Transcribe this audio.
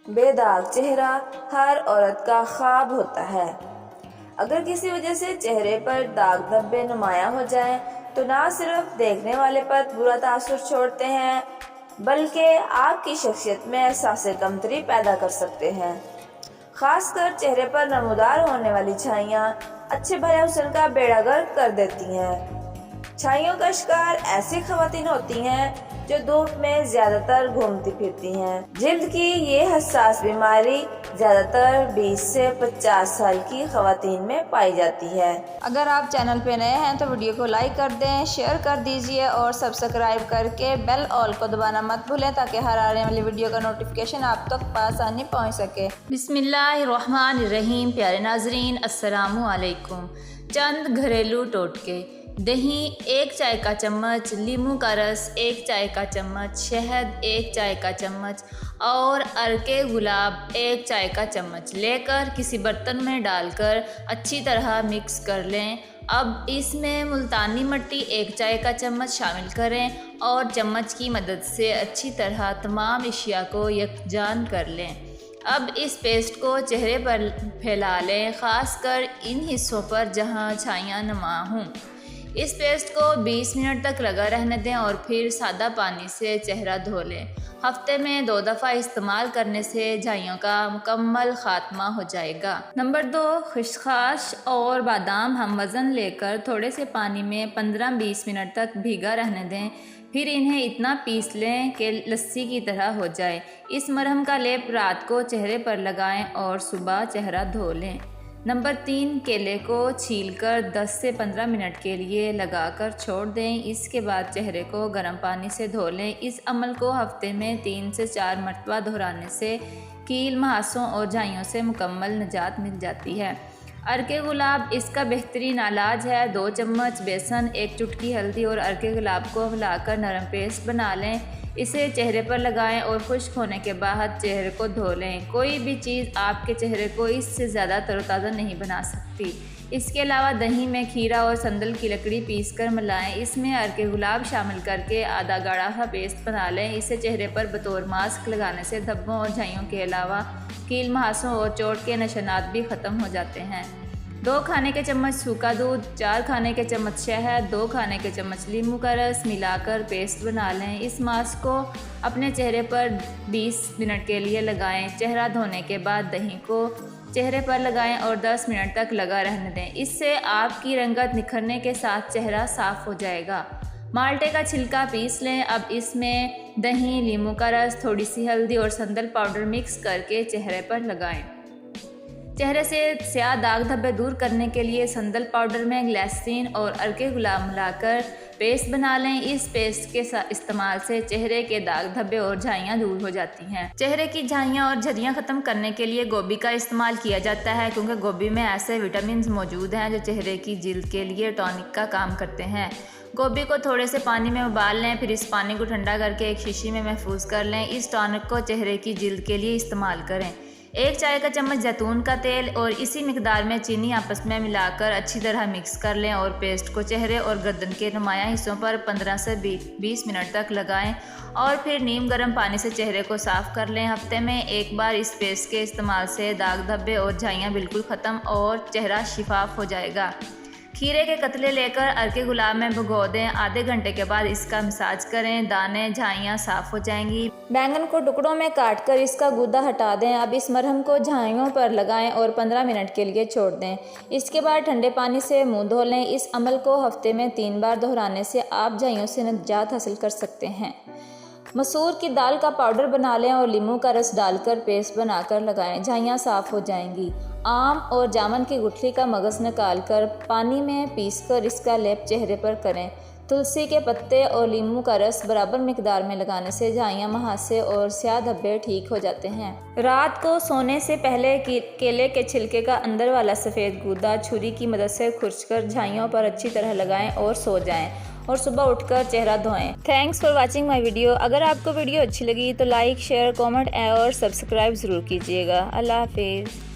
बेदाग चेहरा हर औरत का ख्वाब होता है। अगर किसी वजह से चेहरे पर दाग धब्बे नुमाया हो जाएं, तो ना सिर्फ देखने वाले पर बुरा तासुर छोड़ते हैं, बल्कि आपकी शख्सियत में एहसास कमतरी पैदा कर सकते हैं। खासकर चेहरे पर नमूदार होने वाली छाइयाँ अच्छे भले हुस्न का बेड़ा गर्क कर देती हैं। छाइयों का शिकार ऐसी खवातीन होती हैं जो धूप में ज्यादातर घूमती फिरती हैं। जिल्द की ये हसास बीमारी ज्यादातर 20 से 50 साल की खवातीन में पाई जाती है। अगर आप चैनल पे नए हैं तो वीडियो को लाइक कर दें, शेयर कर दीजिए और सब्सक्राइब करके बेल ऑल को दबाना मत भूलें, ताकि हर आने वाली वीडियो का नोटिफिकेशन आप तक आसानी पहुँच सके। बिस्मिल्लाहिर्रहमानिर्रहीम। प्यारे नाजरीन, अस्सलामु अलैकुम। चंद घरेलू टोटके: दही 1 चाय का चम्मच, नींबू का रस 1 चाय का चम्मच, शहद 1 चाय का चम्मच और अर्के गुलाब 1 चाय का चम्मच लेकर किसी बर्तन में डालकर अच्छी तरह मिक्स कर लें। अब इसमें मुल्तानी मिट्टी 1 चाय का चम्मच शामिल करें और चम्मच की मदद से अच्छी तरह तमाम अशिया को यकजान कर लें। अब इस पेस्ट को चेहरे पर फैला लें, ख़ासकर इन हिस्सों पर जहां छाइयाँ नुमा हों। इस पेस्ट को 20 मिनट तक लगा रहने दें और फिर सादा पानी से चेहरा धो लें। हफ्ते में 2 दफ़ा इस्तेमाल करने से झाइयों का मुकम्मल खात्मा हो जाएगा। नंबर 2, खसखस और बादाम हम वज़न लेकर थोड़े से पानी में 15-20 मिनट तक भीगा रहने दें। फिर इन्हें इतना पीस लें कि लस्सी की तरह हो जाए। इस मरहम का लेप रात को चेहरे पर लगाएं और सुबह चेहरा धो लें। नंबर 3, केले को छीलकर 10 से 15 मिनट के लिए लगाकर छोड़ दें। इसके बाद चेहरे को गर्म पानी से धो लें। इस अमल को हफ्ते में 3 से 4 मरतबा दोहराने से कील, मुहासों और झाइयों से मुकम्मल निजात मिल जाती है। अर्के गुलाब इसका बेहतरीन इलाज है। 2 चम्मच बेसन, 1 चुटकी हल्दी और अर्के गुलाब को मिलाकर नरम पेस्ट बना लें। इसे चेहरे पर लगाएं और खुश्क होने के बाद चेहरे को धो लें। कोई भी चीज़ आपके चेहरे को इससे ज़्यादा तरोताज़ा नहीं बना सकती। इसके अलावा दही में खीरा और संदल की लकड़ी पीसकर मिलाएं। इसमें अर्के गुलाब शामिल करके आधा गाढ़ा सा पेस्ट बना लें। इसे चेहरे पर बतौर मास्क लगाने से धब्बों और झाइयों के अलावा कील, मुहासों और चोट के निशानात भी ख़त्म हो जाते हैं। 2 खाने के चम्मच सूखा दूध, 4 खाने के चम्मच शहद, 2 खाने के चम्मच नींबू का रस मिलाकर पेस्ट बना लें। इस मास्क को अपने चेहरे पर 20 मिनट के लिए लगाएं। चेहरा धोने के बाद दही को चेहरे पर लगाएं और 10 मिनट तक लगा रहने दें। इससे आपकी रंगत निखरने के साथ चेहरा साफ़ हो जाएगा। माल्टे का छिलका पीस लें। अब इसमें दही, नींबू का रस, थोड़ी सी हल्दी और संदल पाउडर मिक्स करके चेहरे पर लगाएं। चेहरे से स्याह दाग धब्बे दूर करने के लिए संदल पाउडर में ग्लिसरीन और अर्के गुलाब मिलाकर पेस्ट बना लें। इस पेस्ट के इस्तेमाल से चेहरे के दाग धब्बे और झाइयाँ दूर हो जाती हैं। चेहरे की झाइयाँ और झर्रियाँ ख़त्म करने के लिए गोभी का इस्तेमाल किया जाता है, क्योंकि गोभी में ऐसे विटामिन मौजूद हैं जो चेहरे की जिल्द के लिए टॉनिक का काम करते हैं। गोभी को थोड़े से पानी में उबाल लें, फिर इस पानी को ठंडा करके एक शीशी में महफूज कर लें। इस टॉनिक को चेहरे की जिल्द के लिए इस्तेमाल करें। 1 चाय का चम्मच जैतून का तेल और इसी मिकदार में चीनी आपस में मिलाकर अच्छी तरह मिक्स कर लें और पेस्ट को चेहरे और गर्दन के नुमाया हिस्सों पर 15 से 20 मिनट तक लगाएं और फिर नीम गर्म पानी से चेहरे को साफ़ कर लें। हफ्ते में 1 बार इस पेस्ट के इस्तेमाल से दाग धब्बे और झाइयाँ बिल्कुल ख़त्म और चेहरा शिफाफ हो जाएगा। खीरे के कतले लेकर अर्के गुलाब में भिगो दें। आधे घंटे के बाद इसका मसाज करें। दाने, झाइयाँ साफ़ हो जाएंगी। बैंगन को टुकड़ों में काटकर इसका गूदा हटा दें। अब इस मरहम को झाइयों पर लगाएं और 15 मिनट के लिए छोड़ दें। इसके बाद ठंडे पानी से मुंह धो लें। इस अमल को हफ्ते में 3 बार दोहराने से आप झाइयों से निजात हासिल कर सकते हैं। मसूर की दाल का पाउडर बना लें और नींबू का रस डालकर पेस्ट बनाकर लगाएं। झाइयाँ साफ़ हो जाएंगी। आम और जामुन की गुठली का मगज़ निकालकर पानी में पीसकर इसका लेप चेहरे पर करें। तुलसी के पत्ते और नींबू का रस बराबर मिकदार में लगाने से झाइयाँ, मुहासे और स्याह धब्बे ठीक हो जाते हैं। रात को सोने से पहले केले के छिलके का अंदर वाला सफ़ेद गूदा छुरी की मदद से खुरचकर झाइयों पर अच्छी तरह लगाएं और सो जाएं और सुबह उठकर चेहरा धोएं। Thanks for watching my video. अगर आपको वीडियो अच्छी लगी तो लाइक, शेयर, कमेंट और सब्सक्राइब ज़रूर कीजिएगा। अल्लाह हाफिज़।